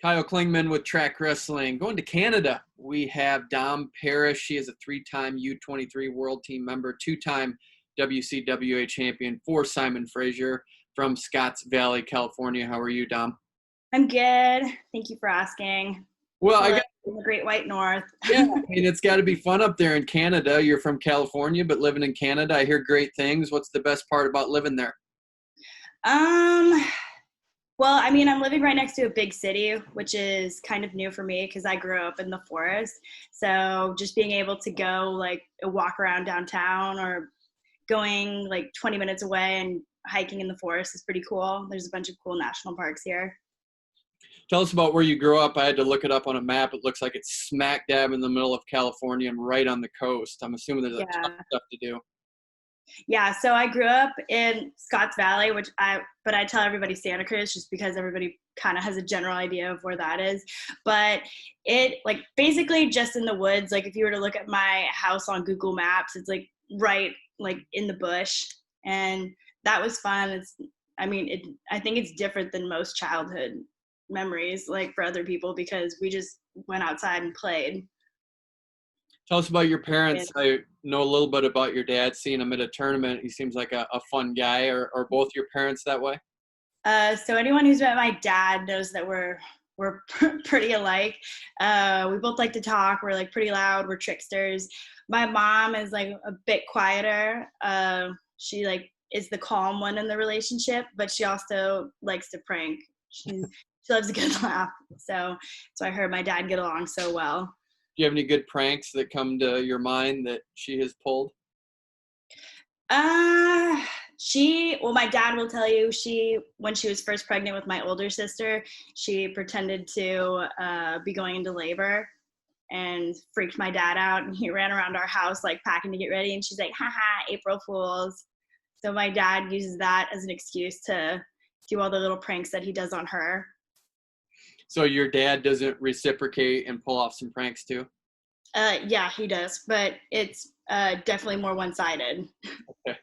Kyle Klingman with Track Wrestling. Going to Canada, we have Dom Parrish. She is a three-time U23 World Team member, two-time WCWA champion for Simon Fraser from Scotts Valley, California. How are you, Dom? I'm good. Thank you for asking. Well, I live in the Great White North. Yeah, I mean, it's got to be fun up there in Canada. You're from California, but living in Canada, I hear great things. What's the best part about living there? Well, I mean, I'm living right next to a big city, which is kind of new for me because I grew up in the forest. So just being able to go like walk around downtown or going like 20 minutes away and hiking in the forest is pretty cool. There's a bunch of cool national parks here. Tell us about where you grew up. I had to look it up on a map. It looks like it's smack dab in the middle of California and right on the coast. I'm assuming there's a ton of stuff to do. Yeah, so I grew up in Scotts Valley, but I tell everybody Santa Cruz just because everybody kind of has a general idea of where that is. But it like basically just in the woods. Like if you were to look at my house on Google Maps, it's like right like in the bush, and that was fun. I think it's different than most childhood memories, like for other people, because we just went outside and played. Tell us about your parents. I know a little bit about your dad, seeing him at a tournament. He seems like a fun guy. Are both your parents that way? So anyone who's met my dad knows that we're pretty alike. We both like to talk. We're like pretty loud. We're tricksters. My mom is like a bit quieter. She like is the calm one in the relationship, but she also likes to prank. She loves a good laugh. So I heard my dad get along so well. Do you have any good pranks that come to your mind that she has pulled? My dad will tell you, when she was first pregnant with my older sister, she pretended to be going into labor and freaked my dad out, and he ran around our house like packing to get ready, and she's like, haha, April Fools. So my dad uses that as an excuse to do all the little pranks that he does on her. So your dad doesn't reciprocate and pull off some pranks too? Yeah, he does, but it's definitely more one-sided. Okay.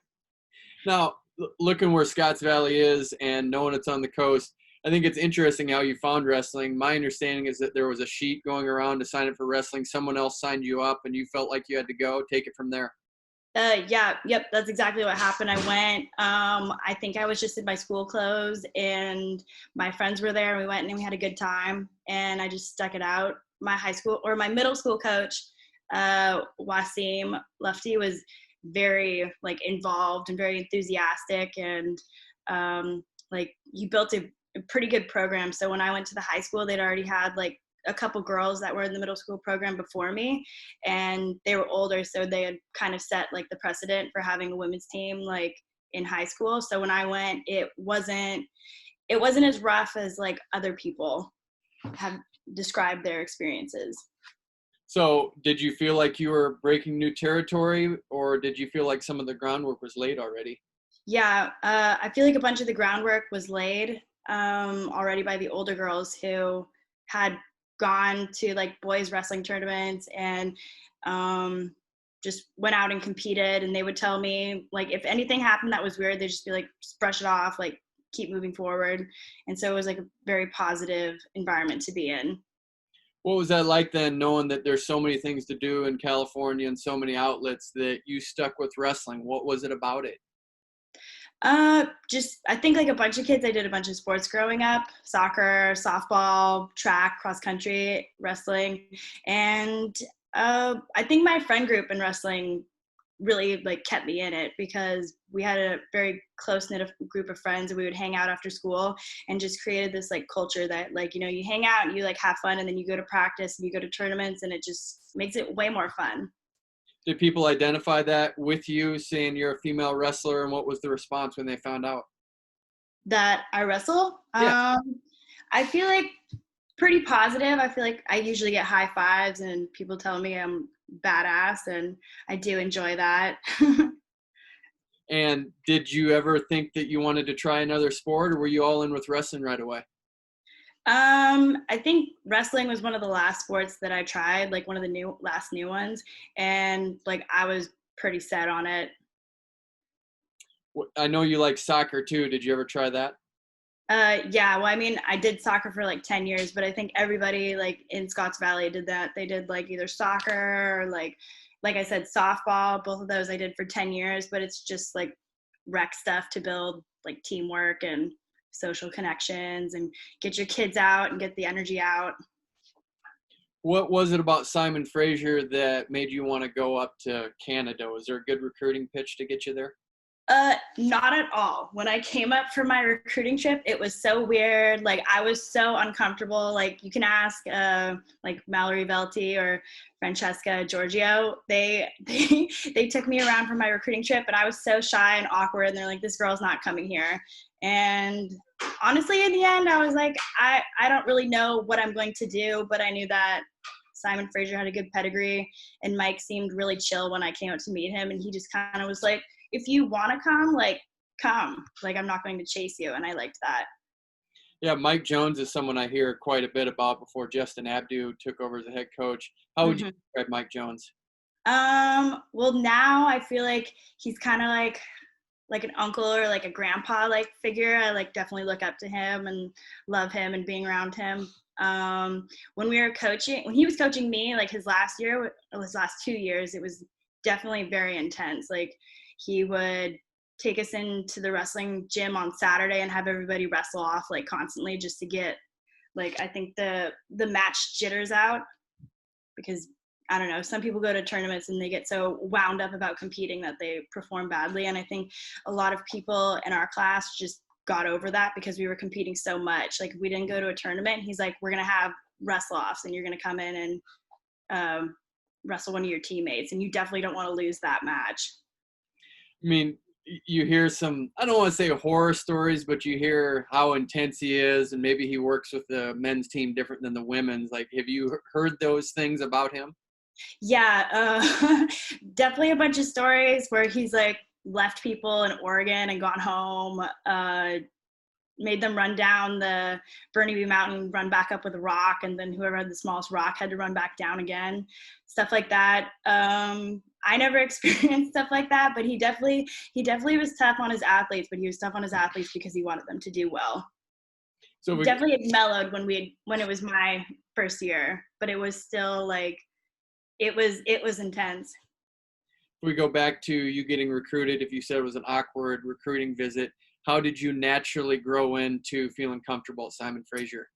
Now, looking where Scotts Valley is and knowing it's on the coast, I think it's interesting how you found wrestling. My understanding is that there was a sheet going around to sign up for wrestling. Someone else signed you up and you felt like you had to go. Take it from there. Yep, that's exactly what happened. I went, I think I was just in my school clothes and my friends were there. We went and we had a good time and I just stuck it out. My middle school coach, Wasim Lefty, was very like involved and very enthusiastic, and like he built a pretty good program. So when I went to the high school, they'd already had like a couple girls that were in the middle school program before me, and they were older, so they had kind of set like the precedent for having a women's team like in high school. So when I went, it wasn't as rough as like other people have described their experiences. So did you feel like you were breaking new territory, or did you feel like some of the groundwork was laid already? Yeah, I feel like a bunch of the groundwork was laid already by the older girls who had gone to like boys wrestling tournaments and just went out and competed, and they would tell me like if anything happened that was weird, they'd just be like, just brush it off, like keep moving forward. And so it was like a very positive environment to be in. What was that like then, knowing that there's so many things to do in California and so many outlets, that you stuck with wrestling? What was it about it? Just I think like a bunch of kids, I did a bunch of sports growing up: soccer, softball, track, cross country, wrestling, and I think my friend group in wrestling really like kept me in it because we had a very close knit group of friends, and we would hang out after school and just created this like culture that like, you know, you hang out and you like have fun, and then you go to practice and you go to tournaments, and it just makes it way more fun. Did people identify that with you, saying you're a female wrestler, and what was the response when they found out? That I wrestle? Yeah. I feel like pretty positive. I feel like I usually get high fives and people tell me I'm badass, and I do enjoy that. And did you ever think that you wanted to try another sport, or were you all in with wrestling right away? I think wrestling was one of the last sports that I tried, like one of the last new ones, and like I was pretty set on it. I know you like soccer too. Did you ever try that? Yeah, well, I mean, I did soccer for like 10 years, but I think everybody like in Scotts Valley did that. They did like either soccer or like I said, softball. Both of those I did for 10 years, but it's just like rec stuff to build like teamwork and social connections and get your kids out and get the energy out. What was it about Simon Fraser that made you want to go up to Canada? Was there a good recruiting pitch to get you there? Not at all. When I came up for my recruiting trip, it was so weird. Like I was so uncomfortable. Like you can ask like Mallory Velti or Francesca Giorgio. They took me around for my recruiting trip, but I was so shy and awkward. And they're like, "This girl's not coming here." And honestly, in the end, I was like, I don't really know what I'm going to do, but I knew that Simon Fraser had a good pedigree, and Mike seemed really chill when I came out to meet him, and he just kind of was like, if you want to come, like, come. Like, I'm not going to chase you. And I liked that. Yeah, Mike Jones is someone I hear quite a bit about before Justin Abdu took over as a head coach. How would you describe Mike Jones? Well, now I feel like he's kind of like an uncle or like a grandpa like figure. I like definitely look up to him and love him and being around him. When he was coaching me, like his last 2 years, it was definitely very intense. Like he would take us into the wrestling gym on Saturday and have everybody wrestle off like constantly just to get like, I think the match jitters out, because I don't know, some people go to tournaments and they get so wound up about competing that they perform badly. And I think a lot of people in our class just got over that because we were competing so much. Like we didn't go to a tournament. He's like, we're going to have wrestle offs and you're going to come in and wrestle one of your teammates. And you definitely don't want to lose that match. I mean, you hear some, I don't want to say horror stories, but you hear how intense he is, and maybe he works with the men's team different than the women's. Like, have you heard those things about him? Yeah, definitely a bunch of stories where he's like left people in Oregon and gone home, made them run down the Burnaby Mountain, run back up with a rock, and then whoever had the smallest rock had to run back down again, stuff like that. I never experienced stuff like that, but he definitely was tough on his athletes, but he was tough on his athletes because he wanted them to do well. So definitely it mellowed when it was my first year, but it was still like, it was intense. If we go back to you getting recruited, if you said it was an awkward recruiting visit, how did you naturally grow into feeling comfortable at Simon Fraser?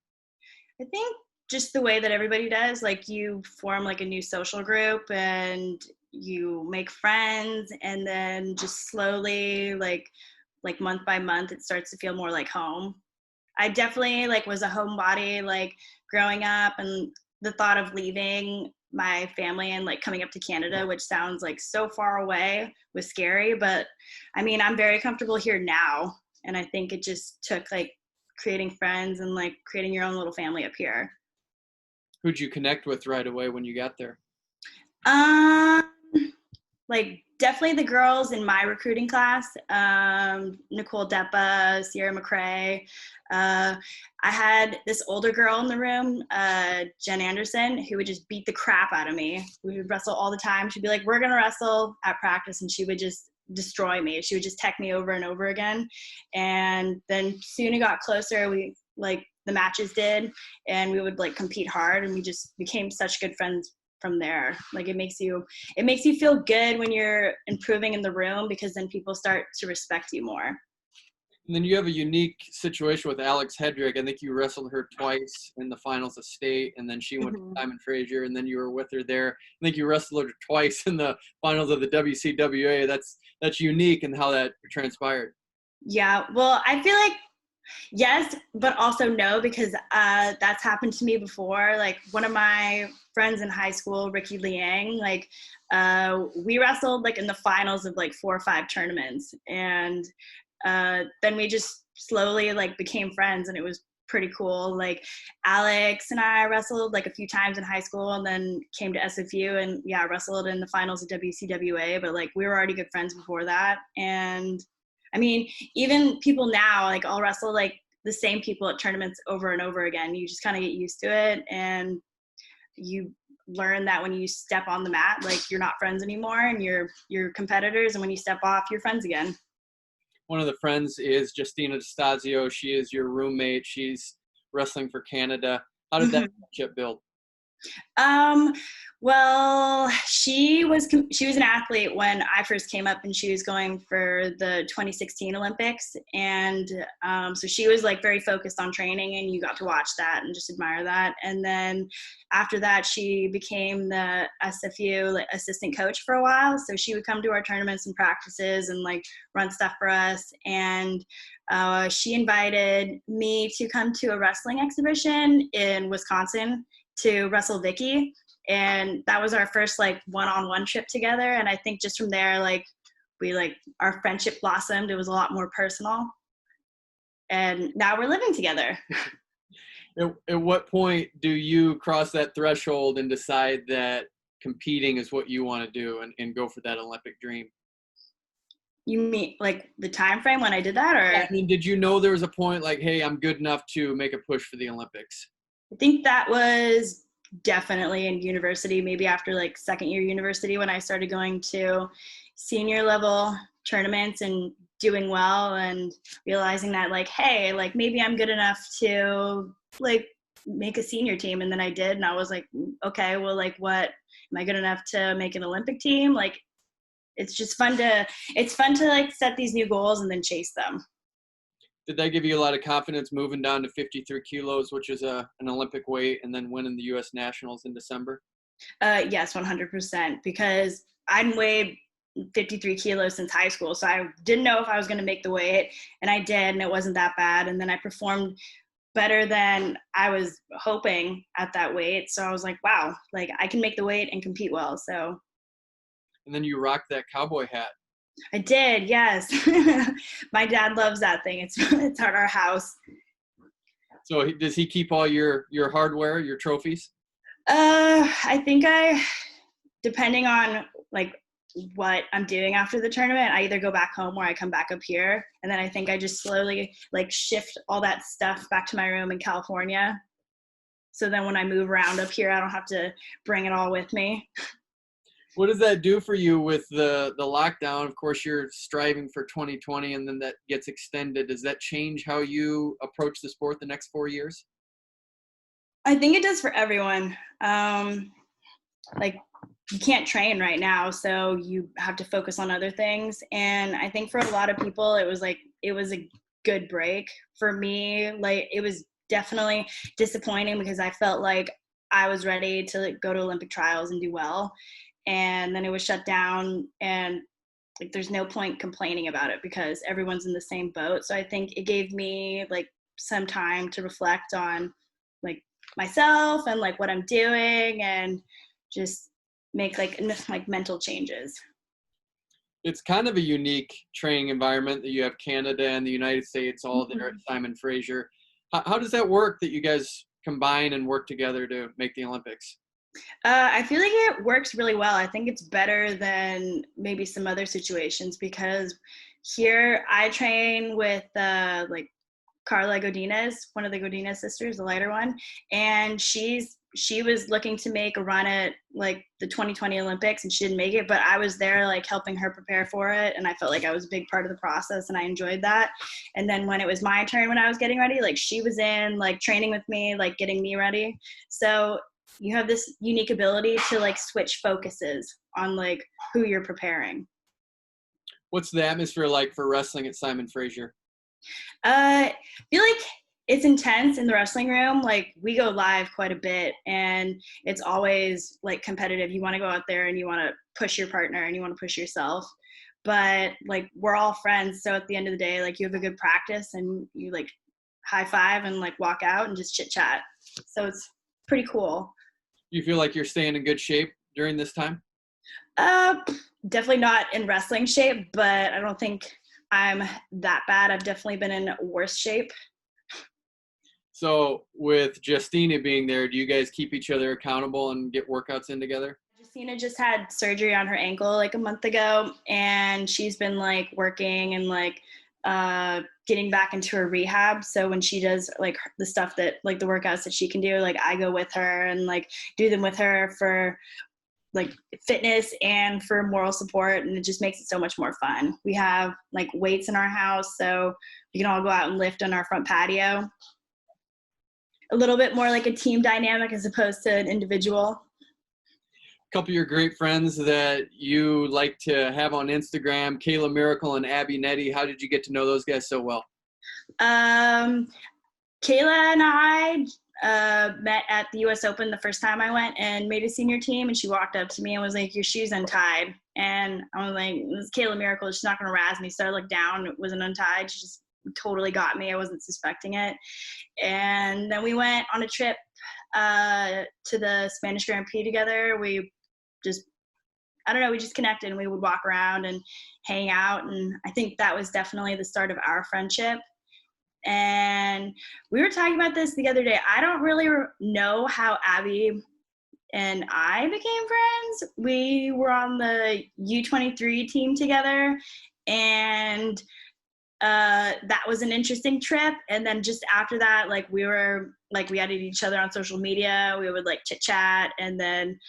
I think just the way that everybody does, like you form like a new social group and you make friends, and then just slowly like month by month it starts to feel more like home. I definitely like was a homebody like growing up, and the thought of leaving my family and like coming up to Canada, which sounds like so far away, was scary. But I mean, I'm very comfortable here now, and I think it just took like creating friends and like creating your own little family up here. Who'd you connect with right away when you got there? Like definitely the girls in my recruiting class, Nicole Deppa, Sierra McCrae. I had this older girl in the room, Jen Anderson, who would just beat the crap out of me. We would wrestle all the time. She'd be like, we're going to wrestle at practice. And she would just destroy me. She would just tech me over and over again. And then soon it got closer. We like the matches did, and we would like compete hard, and we just became such good friends from there. Like it makes you feel good when you're improving in the room, because then people start to respect you more. And then you have a unique situation with Alex Hedrick. I think you wrestled her twice in the finals of state, and then she went to Simon Fraser, and then you were with her there. I think you wrestled her twice in the finals of the WCWA. That's unique in how that transpired. Yeah, well, I feel like yes, but also no, because that's happened to me before. Like one of my friends in high school, Ricky Liang, like we wrestled like in the finals of like 4 or 5 tournaments, and then we just slowly like became friends, and it was pretty cool. Like Alex and I wrestled like a few times in high school, and then came to SFU and yeah, wrestled in the finals of WCWA, but like we were already good friends before that. And I mean, even people now, like I'll wrestle like the same people at tournaments over and over again. You just kind of get used to it, and you learn that when you step on the mat, like you're not friends anymore, and you're competitors, and when you step off, you're friends again. one of the friends is Justina DeStazio. She is your roommate. She's wrestling for Canada. How did that friendship build? Um, well, she was an athlete when I first came up, and she was going for the 2016 Olympics. And so she was like very focused on training, and you got to watch that and just admire that. And then after that, she became the SFU like, assistant coach for a while. So she would come to our tournaments and practices and like run stuff for us. And she invited me to come to a wrestling exhibition in Wisconsin to wrestle Vicky, and that was our first like one-on-one trip together. And I think just from there, like we like our friendship blossomed. It was a lot more personal, and now we're living together. At what point do you cross that threshold and decide that competing is what you want to do and go for that Olympic dream? You mean like the time frame when I did that, or? I mean, did you know there was a point like, hey, I'm good enough to make a push for the Olympics? I think that was definitely in university, maybe after like second year university, when I started going to senior level tournaments and doing well and realizing that like, hey, like maybe I'm good enough to like make a senior team. And then I did, and I was like, okay, well, like what, am I good enough to make an Olympic team? Like it's just fun to like set these new goals and then chase them. Did that give you a lot of confidence moving down to 53 kilos, which is an Olympic weight, and then winning the U.S. Nationals in December? Yes, 100%, because I'd weighed 53 kilos since high school, so I didn't know if I was going to make the weight, and I did, and it wasn't that bad. And then I performed better than I was hoping at that weight, so I was like, wow, like I can make the weight and compete well. So. And then you rocked that cowboy hat. I did, yes. My dad loves that thing. It's at our house. So does he keep all your hardware, your trophies? I think depending on like what I'm doing after the tournament, I either go back home or I come back up here. And then I think I just slowly like shift all that stuff back to my room in California. So then when I move around up here, I don't have to bring it all with me. What does that do for you with the lockdown? Of course, you're striving for 2020, and then that gets extended. Does that change how you approach the sport the next 4 years? I think it does for everyone. Like you can't train right now, so you have to focus on other things. And I think for a lot of people, it was a good break. For me, like it was definitely disappointing because I felt like I was ready to like, go to Olympic trials and do well. And then it was shut down, and like there's no point complaining about it because everyone's in the same boat. So I think it gave me like some time to reflect on like myself and like what I'm doing and just make like mental changes. It's kind of a unique training environment that you have Canada and the United States all there at Simon Fraser. How does that work that you guys combine and work together to make the Olympics? I feel like it works really well. I think it's better than maybe some other situations because here I train with like Carla Godinez, one of the Godinez sisters, the lighter one, and she was looking to make a run at like the 2020 Olympics, and she didn't make it, but I was there like helping her prepare for it, and I felt like I was a big part of the process, and I enjoyed that. And then when it was my turn, when I was getting ready, like she was in like training with me, like getting me ready. So you have this unique ability to like switch focuses on like who you're preparing. What's the atmosphere like for wrestling at Simon Fraser? I feel like it's intense in the wrestling room. Like we go live quite a bit, and it's always like competitive. You want to go out there and you want to push your partner and you want to push yourself. But like we're all friends, so at the end of the day, like you have a good practice and you like high five and like walk out and just chit chat. So it's pretty cool. You feel like you're staying in good shape during this time? Definitely not in wrestling shape, but I don't think I'm that bad. I've definitely been in worse shape. So with Justina being there, do you guys keep each other accountable and get workouts in together? Justina just had surgery on her ankle like a month ago, and she's been like working and like getting back into her rehab. So when she does like the stuff that like the workouts that she can do, like I go with her and like do them with her for like fitness and for moral support, and it just makes it so much more fun. We have like weights in our house, so we can all go out and lift on our front patio. A little bit more like a team dynamic as opposed to an individual. A couple of your great friends that you like to have on Instagram, Kayla Miracle and Abby Nettie. How did you get to know those guys so well? Kayla and I met at the US Open the first time I went and made a senior team, and she walked up to me and was like, "Your shoe's untied." And I was like, "This is Kayla Miracle. She's not going to razz me." So I looked down. It wasn't untied. She just totally got me. I wasn't suspecting it. And then we went on a trip to the Spanish Grand Prix together. We just, I don't know, we just connected, and we would walk around and hang out. And I think that was definitely the start of our friendship. And we were talking about this the other day. I don't really know how Abby and I became friends. We were on the U23 team together, and that was an interesting trip. And then just after that, like we added each other on social media. We would like chit chat, and then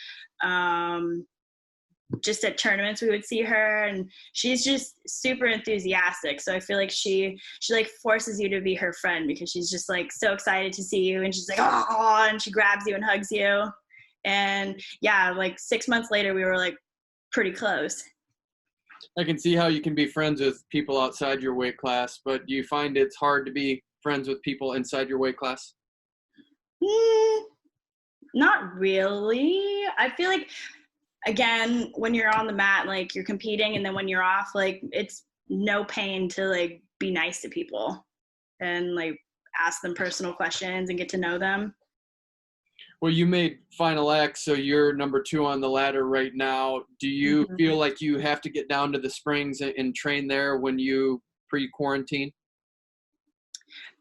just at tournaments we would see her, and she's just super enthusiastic. So I feel like she like forces you to be her friend, because she's just like so excited to see you, and she's like, oh, and she grabs you and hugs you. And yeah, like 6 months later we were like pretty close. I can see how you can be friends with people outside your weight class, but do you find it's hard to be friends with people inside your weight class? Not really. I feel like, again, when you're on the mat, like you're competing, and then when you're off, like it's no pain to like be nice to people and like ask them personal questions and get to know them. Well, you made Final X, so you're number 2 on the ladder right now. Do you feel like you have to get down to the Springs and train there when you pre-quarantine?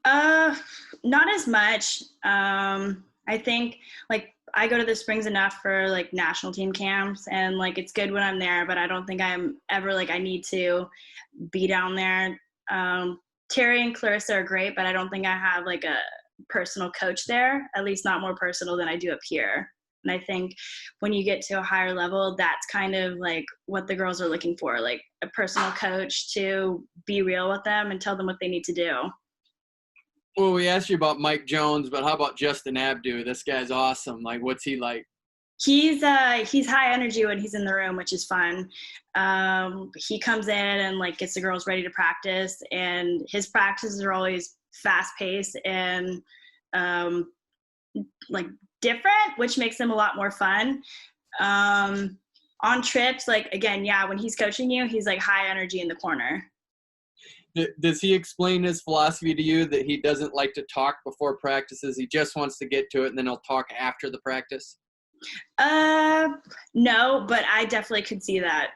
Not as much. I think like I go to the Springs enough for like national team camps, and like it's good when I'm there, but I don't think I'm ever like I need to be down there. Terry and Clarissa are great, but I don't think I have like a personal coach there, at least not more personal than I do up here. And I think when you get to a higher level, that's kind of like what the girls are looking for, like a personal coach to be real with them and tell them what they need to do. Well, we asked you about Mike Jones, but how about Justin Abdu? This guy's awesome. Like, what's he like? He's high energy when he's in the room, which is fun. He comes in and like gets the girls ready to practice, and his practices are always fast paced and like different, which makes them a lot more fun. On trips, like again, yeah, when he's coaching you, he's like high energy in the corner. Does he explain his philosophy to you that he doesn't like to talk before practices? He just wants to get to it, and then he'll talk after the practice? No, but I definitely could see that.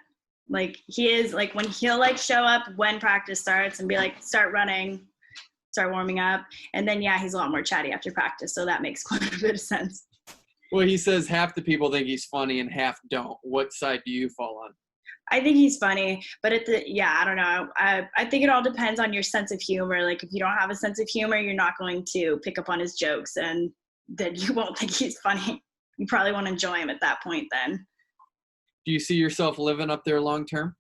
Like he is like when he'll like show up when practice starts and be like, start running, start warming up. And then, yeah, he's a lot more chatty after practice. So that makes quite a bit of sense. Well, he says half the people think he's funny and half don't. What side do you fall on? I think he's funny, but I don't know. I think it all depends on your sense of humor. Like if you don't have a sense of humor, you're not going to pick up on his jokes, and then you won't think he's funny. You probably won't enjoy him at that point then. Do you see yourself living up there long term?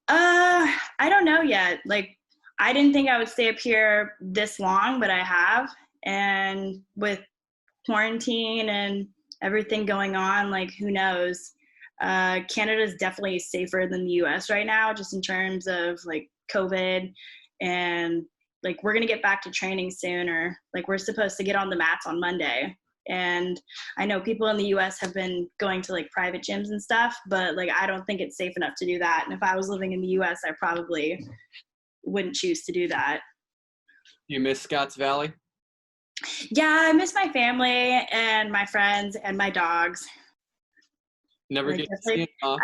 I don't know yet. Like I didn't think I would stay up here this long, but I have. And with quarantine and everything going on, like who knows? Canada is definitely safer than the US right now, just in terms of like COVID, and like we're gonna get back to training soon, or like we're supposed to get on the mats on Monday. And I know people in the US have been going to like private gyms and stuff, but like I don't think it's safe enough to do that. And if I was living in the US, I probably wouldn't choose to do that. You miss Scotts Valley? Yeah, I miss my family and my friends and my dogs. Never Like, get to see him,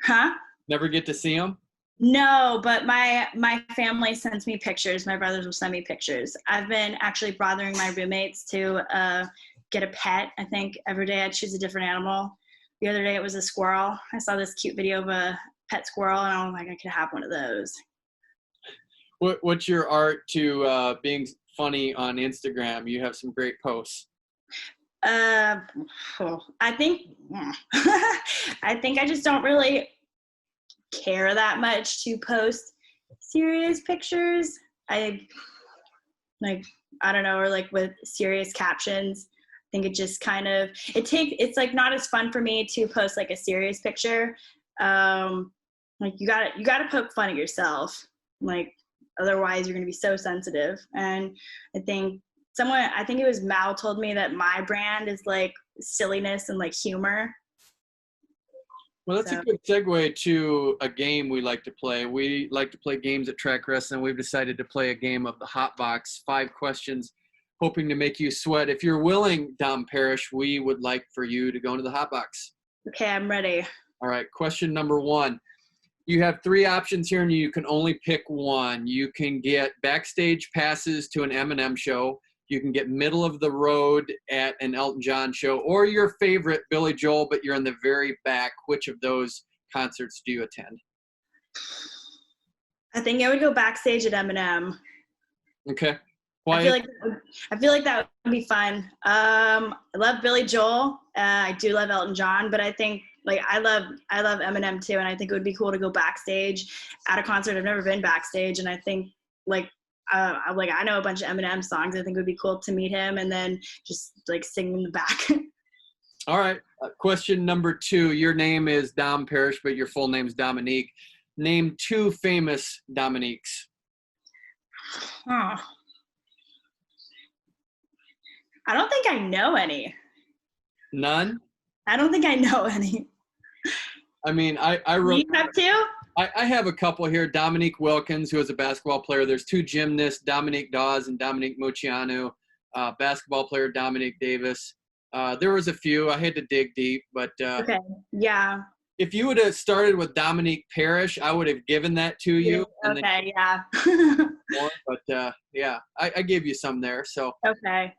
huh? Never get to see him? No, but my family sends me pictures. My brothers will send me pictures. I've been actually bothering my roommates to get a pet. I think every day I choose a different animal. The other day it was a squirrel. I saw this cute video of a pet squirrel, and I was like, I could have one of those. What's your art to being funny on Instagram? You have some great posts. Uh, I think I think I just don't really care that much to post serious pictures. I like I don't know, or like with serious captions. I think it just kind of it's like not as fun for me to post like a serious picture. Like you gotta poke fun at yourself. Like otherwise you're gonna be so sensitive. And I think I think it was Mal told me that my brand is like silliness and like humor. Well, that's a good segue to a game we like to play. We like to play games at Track Wrestling. We've decided to play a game of the Hot Box, 5 questions, hoping to make you sweat. If you're willing, Dom Parrish, we would like for you to go into the Hot Box. Okay, I'm ready. All right, question number 1. You have 3 options here, and you can only pick one. You can get backstage passes to an Eminem show. You can get middle of the road at an Elton John show, or your favorite, Billy Joel, but you're in the very back. Which of those concerts do you attend? I think I would go backstage at Eminem. Okay. Why? I feel like that would be fun. I love Billy Joel. I do love Elton John, but I think like I love Eminem too, and I think it would be cool to go backstage at a concert. I've never been backstage, and I think I know a bunch of Eminem songs. I think it would be cool to meet him and then just like sing in the back. All right. Question number 2. Your name is Dom Parrish, but your full name is Dominique. Name 2 famous Dominiques. Oh. I don't think I know any. None? I don't think I know any. I mean, I wrote. You have 2? I have a couple here. Dominique Wilkins, who is a basketball player. There's 2 gymnasts, Dominique Dawes and Dominique Muciano. Basketball player Dominique Davis. There was a few. I had to dig deep, but okay, yeah. If you would have started with Dominique Parrish, I would have given that to you. Okay, yeah. But yeah, I gave you some there. So okay.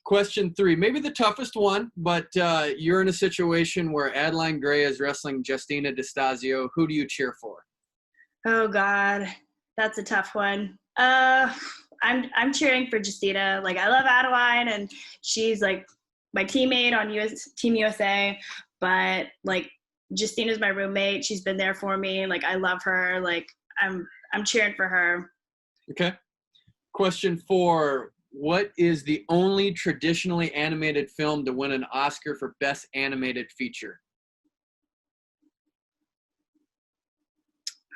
Question 3, maybe the toughest one, but you're in a situation where Adeline Gray is wrestling Justina DeStasio. Who do you cheer for? Oh God, that's a tough one. I'm cheering for Justina. Like I love Adeline, and she's like my teammate on Team USA. But like Justina's my roommate. She's been there for me. Like I love her. Like I'm cheering for her. Okay. Question 4. What is the only traditionally animated film to win an Oscar for Best Animated Feature?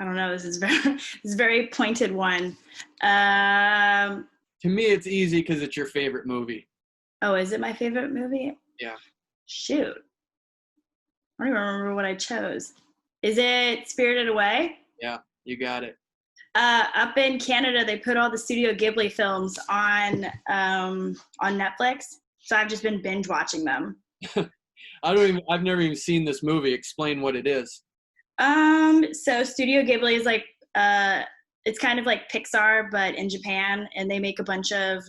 I don't know. This is a very pointed one. To me, it's easy because it's your favorite movie. Oh, is it my favorite movie? Yeah. Shoot. I don't even remember what I chose. Is it Spirited Away? Yeah, you got it. Up in Canada, they put all the Studio Ghibli films on Netflix, so I've just been binge watching them. I've never even seen this movie. Explain what it is. So Studio Ghibli is like it's kind of like Pixar but in Japan, and they make a bunch of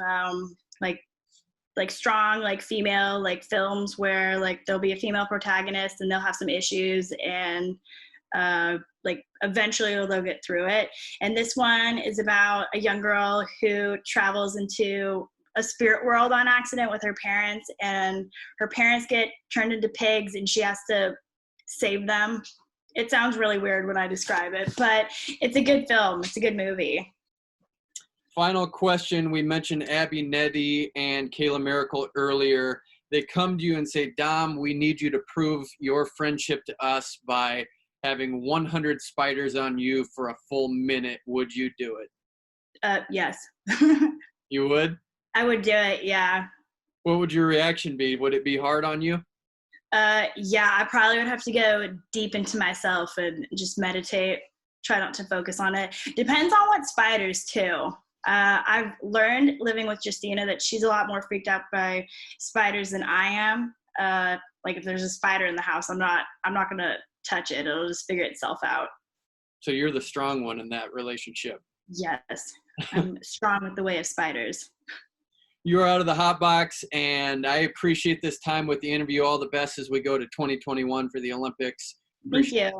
like strong like female like films where like there'll be a female protagonist and they'll have some issues, and like eventually they'll get through it. And this one is about a young girl who travels into a spirit world on accident with her parents, and her parents get turned into pigs and she has to save them. It sounds really weird when I describe it, but it's a good film. It's a good movie. Final question. We mentioned Abby Nettie and Kayla Miracle earlier. They come to you and say, Dom, we need you to prove your friendship to us by having 100 spiders on you for a full minute. Would you do it? Yes. You would? I would do it, yeah. What would your reaction be? Would it be hard on you? Yeah, I probably would have to go deep into myself and just meditate, try not to focus on it. Depends on what spiders too. I've learned living with Justina that she's a lot more freaked out by spiders than I am. Like if there's a spider in the house, I'm not gonna touch it. It'll just figure itself out. So you're the strong one in that relationship. Yes, I'm strong with the way of spiders. You're out of the hot box, and I appreciate this time with the interview. All the best as we go to 2021 for the Olympics. Thank you.